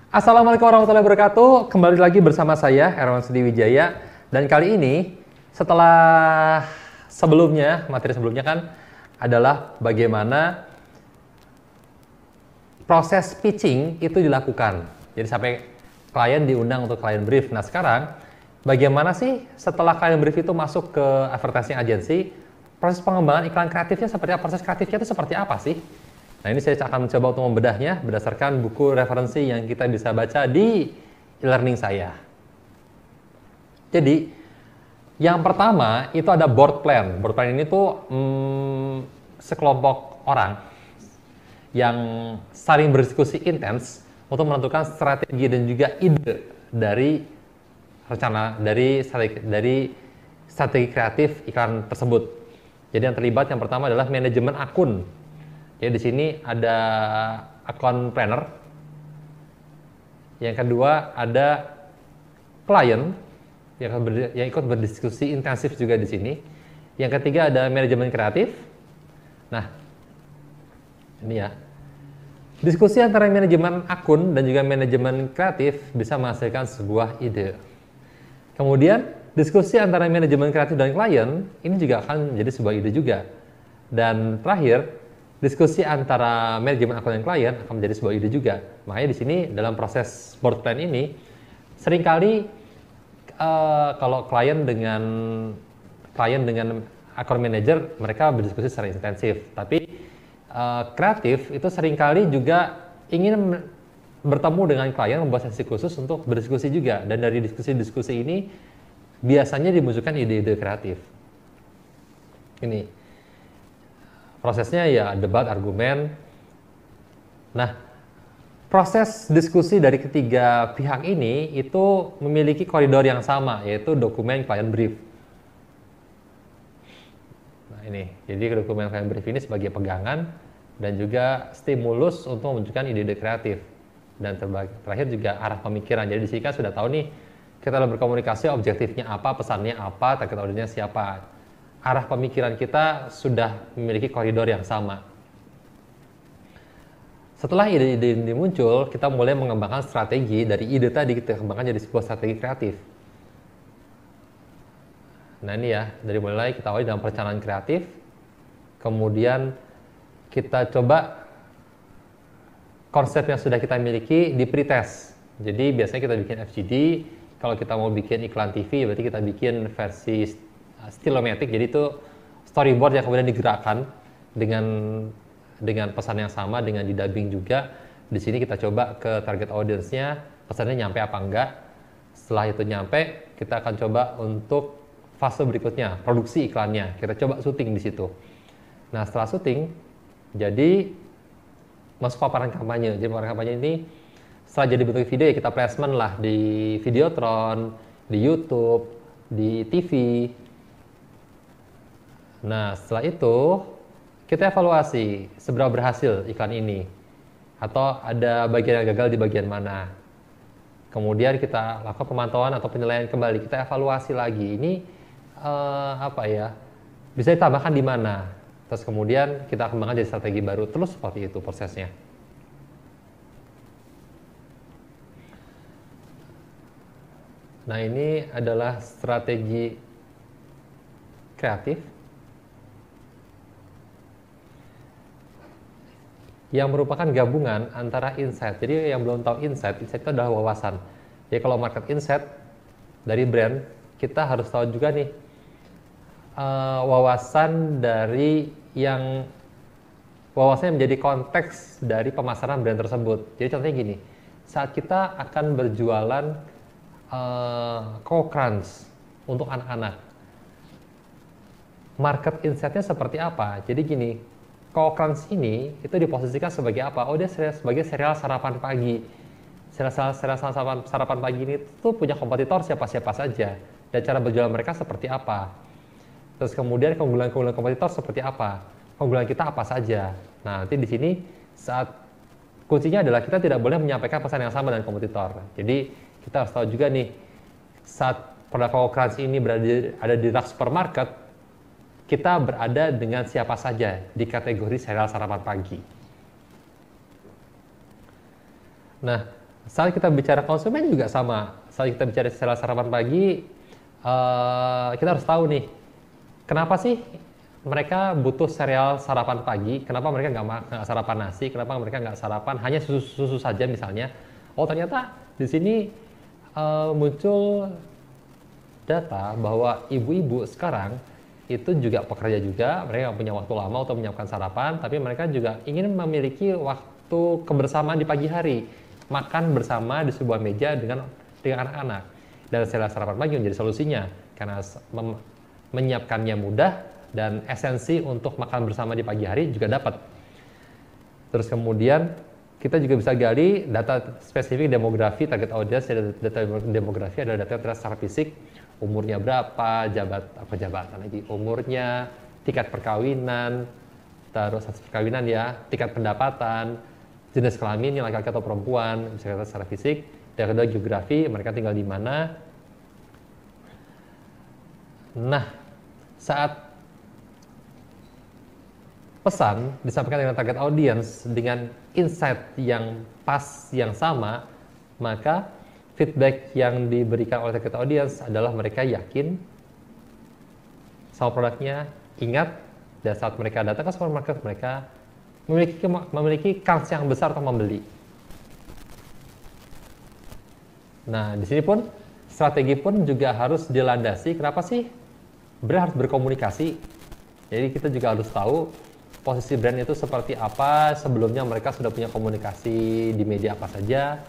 Assalamualaikum warahmatullahi wabarakatuh. Kembali lagi bersama saya, Hermawan Sudi Wijaya. Dan kali ini, setelah materi sebelumnya kan adalah bagaimana proses pitching itu dilakukan. Jadi sampai klien diundang untuk klien brief. Nah sekarang, bagaimana sih setelah klien brief itu masuk ke advertising agency, proses pengembangan iklan kreatifnya seperti apa? Proses kreatifnya itu seperti apa sih? Nah ini saya akan mencoba untuk membedahnya berdasarkan buku referensi yang kita bisa baca di e-learning saya. Jadi yang pertama itu ada board plan. Board plan ini tuh sekelompok orang yang saling berdiskusi intens untuk menentukan strategi dan juga ide dari strategi kreatif iklan tersebut. Jadi yang terlibat yang pertama adalah manajemen akun. Jadi di sini ada account planner. Yang kedua ada klien yang ikut berdiskusi intensif juga di sini. Yang ketiga ada manajemen kreatif. Nah, ini ya. Diskusi antara manajemen akun dan juga manajemen kreatif bisa menghasilkan sebuah ide. Kemudian diskusi antara manajemen kreatif dan klien ini juga akan menjadi sebuah ide juga. Dan terakhir, diskusi antara manajemen akun dan klien akan menjadi sebuah ide juga. Makanya di sini dalam proses board plan ini seringkali kalau klien dengan account manager mereka berdiskusi secara intensif. Tapi kreatif itu seringkali juga ingin bertemu dengan klien membuat sesi khusus untuk berdiskusi juga. Dan dari diskusi-diskusi ini biasanya dimunculkan ide-ide kreatif. Ini prosesnya ya debat, argumen. Nah, proses diskusi dari ketiga pihak ini itu memiliki koridor yang sama, yaitu dokumen client brief. Nah ini, jadi dokumen client brief ini sebagai pegangan dan juga stimulus untuk memunculkan ide-ide kreatif. Dan terakhir juga arah pemikiran. Jadi di sini kan sudah tahu nih, kita dalam berkomunikasi objektifnya apa, pesannya apa, target audiensnya siapa. Arah pemikiran kita sudah memiliki koridor yang sama. Setelah ide-ide ini muncul, kita mulai mengembangkan strategi dari ide tadi, kita kembangkan jadi sebuah strategi kreatif. Nah ini ya, dari mulai kita awali dalam perencanaan kreatif, kemudian kita coba konsep yang sudah kita miliki di pretest. Jadi biasanya kita bikin FGD, kalau kita mau bikin iklan TV, berarti kita bikin versi stilometric, jadi itu storyboard yang kemudian digerakkan dengan pesan yang sama, dengan didubbing juga. Di sini kita coba ke target audience-nya, pesannya nyampe apa enggak. Setelah itu nyampe, kita akan coba untuk fase berikutnya, produksi iklannya. Kita coba syuting di situ. Nah, setelah syuting, jadi masuk paparan kampanye. Jadi paparan kampanye ini setelah jadi bentuk video ya kita placement lah di Videotron, di YouTube, di TV. Nah, setelah itu kita evaluasi seberapa berhasil iklan ini atau ada bagian yang gagal di bagian mana. Kemudian kita lakukan pemantauan atau penilaian kembali, kita evaluasi lagi ini bisa ditambahkan di mana. Terus kemudian kita kembangkan jadi strategi baru, terus seperti itu prosesnya. Nah, ini adalah strategi kreatif yang merupakan gabungan antara insight. Jadi yang belum tahu insight itu adalah wawasan. Jadi kalau market insight dari brand, kita harus tahu juga nih wawasan yang menjadi konteks dari pemasaran brand tersebut. Jadi contohnya gini, saat kita akan berjualan Coco Crunch untuk anak-anak, market insight-nya seperti apa? Jadi gini, Coco Crunch ini itu diposisikan sebagai apa? Oh, dia sebagai serial sarapan pagi. Serial sarapan pagi ini tuh punya kompetitor siapa-siapa saja. Dan cara berjualan mereka seperti apa? Terus kemudian keunggulan-keunggulan kompetitor seperti apa? Keunggulan kita apa saja? Nah, nanti di sini saat kuncinya adalah kita tidak boleh menyampaikan pesan yang sama dengan kompetitor. Jadi kita harus tahu juga nih, saat produk Coco Crunch ini ada di rak supermarket, kita berada dengan siapa saja di kategori serial sarapan pagi. Nah, Saat kita bicara konsumen juga sama. Saat kita bicara setelah sarapan pagi, kita harus tahu nih, kenapa sih mereka butuh sereal sarapan pagi? Kenapa mereka nggak sarapan nasi? Kenapa mereka nggak sarapan hanya susu saja misalnya? Oh ternyata di sini muncul data bahwa ibu-ibu sekarang itu juga pekerja juga, mereka nggak punya waktu lama untuk menyiapkan sarapan, tapi mereka juga ingin memiliki waktu kebersamaan di pagi hari, makan bersama di sebuah meja dengan anak-anak. Dan setelah sarapan pagi menjadi solusinya, karena menyiapkannya mudah dan esensi untuk makan bersama di pagi hari juga dapat. Terus kemudian kita juga bisa gali data spesifik demografi, target audience. Data demografi adalah data secara fisik, umurnya berapa, jabatan lagi, umurnya, tingkat perkawinan, terus status perkawinan ya, tingkat pendapatan, jenis kelamin, laki-laki atau perempuan, bisa kita secara fisik. Dan kedua geografi, mereka tinggal di mana. Nah, saat pesan disampaikan dengan target audience dengan insight yang pas, yang sama, maka feedback yang diberikan oleh target audience adalah mereka yakin sama produknya, ingat, dan saat mereka datang ke supermarket, mereka memiliki kans yang besar untuk membeli. Nah, di sini pun strategi pun juga harus dilandasi. Kenapa sih brand harus berkomunikasi? Jadi kita juga harus tahu posisi brand itu seperti apa, sebelumnya mereka sudah punya komunikasi di media apa saja,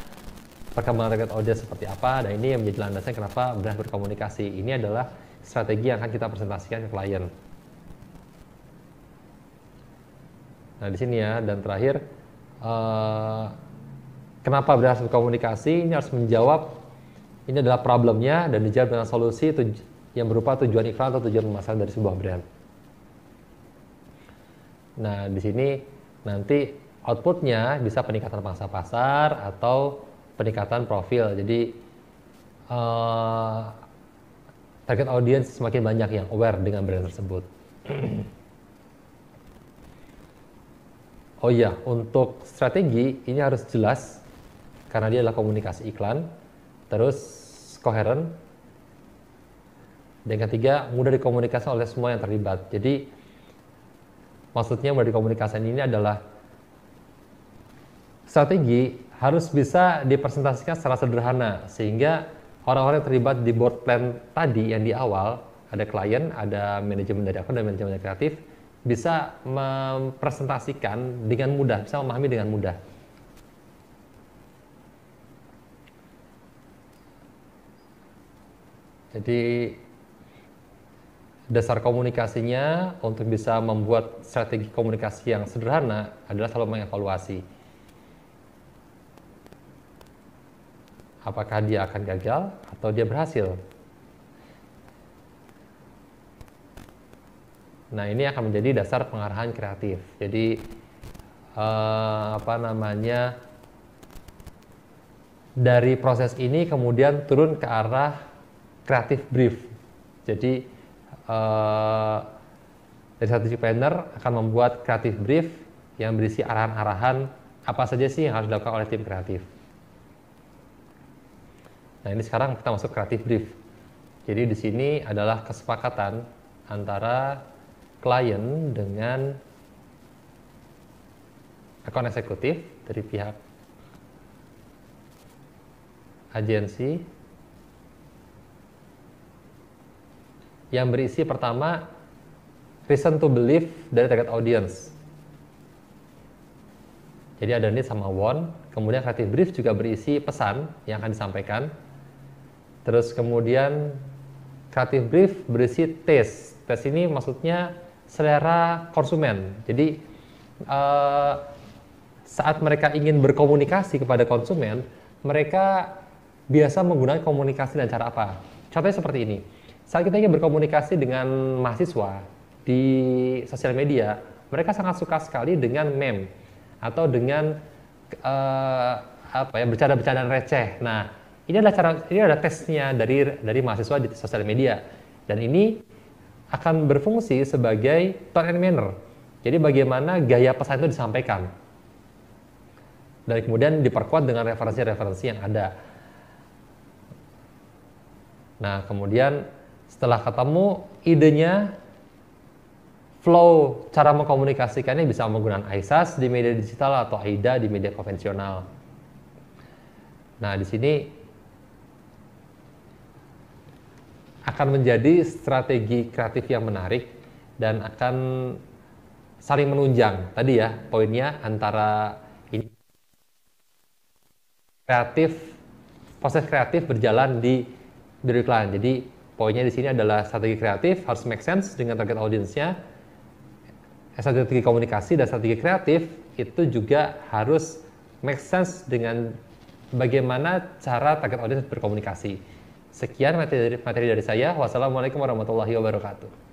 perkembangan target audience seperti apa, dan ini yang menjadi landasan kenapa brand berkomunikasi. Ini adalah strategi yang akan kita presentasikan ke klien. Nah di sini ya, dan terakhir, kenapa brand harus berkomunikasi? Ini harus menjawab, ini adalah problemnya dan dijawab dengan solusi yang berupa tujuan iklan atau tujuan pemasaran dari sebuah brand. Nah di sini nanti outputnya bisa peningkatan pangsa pasar atau peningkatan profil. Jadi target audience semakin banyak yang aware dengan brand tersebut. Oh iya, untuk strategi ini harus jelas karena dia adalah komunikasi iklan, terus koheren, dan ketiga mudah dikomunikasikan oleh semua yang terlibat. Jadi maksudnya mudah dikomunikasikan ini adalah strategi harus bisa dipresentasikan secara sederhana sehingga orang-orang yang terlibat di board plan tadi yang di awal, ada klien, ada manajemen dari akun dan manajemen dari kreatif, bisa mempresentasikan dengan mudah, bisa memahami dengan mudah. Jadi dasar komunikasinya untuk bisa membuat strategi komunikasi yang sederhana adalah selalu mengevaluasi. Apakah dia akan gagal atau dia berhasil? Nah, ini akan menjadi dasar pengarahan kreatif. Jadi dari proses ini kemudian turun ke arah kreatif brief. Jadi dari strategy planner akan membuat kreatif brief yang berisi arahan-arahan apa saja sih yang harus dilakukan oleh tim kreatif. Nah, ini sekarang kita masuk kreatif brief. Jadi di sini adalah kesepakatan antara klien dengan akun eksekutif dari pihak agensi yang berisi pertama reason to believe dari target audience. Jadi ada need sama want, kemudian creative brief juga berisi pesan yang akan disampaikan. Terus kemudian creative brief berisi taste. Taste ini maksudnya selera konsumen. Jadi saat mereka ingin berkomunikasi kepada konsumen, mereka biasa menggunakan komunikasi dengan cara apa? Contohnya seperti ini. Saat kita ingin berkomunikasi dengan mahasiswa di sosial media, mereka sangat suka sekali dengan meme atau dengan bercanda-bercandaan receh. Nah, ini adalah tesnya dari mahasiswa di sosial media, dan ini akan berfungsi sebagai tone and manner. Jadi bagaimana gaya pesan itu disampaikan. Dan kemudian diperkuat dengan referensi-referensi yang ada. Nah, kemudian setelah ketemu idenya, flow cara mengkomunikasikannya bisa menggunakan ISAS di media digital atau AIDA di media konvensional. Nah, di sini akan menjadi strategi kreatif yang menarik dan akan saling menunjang. Tadi ya, poinnya antara ini proses kreatif berjalan di iklan. Jadi poinnya di sini adalah strategi kreatif harus make sense dengan target audiensnya. Strategi komunikasi dan strategi kreatif itu juga harus make sense dengan bagaimana cara target audiens berkomunikasi. Sekian materi dari saya. Wassalamualaikum warahmatullahi wabarakatuh.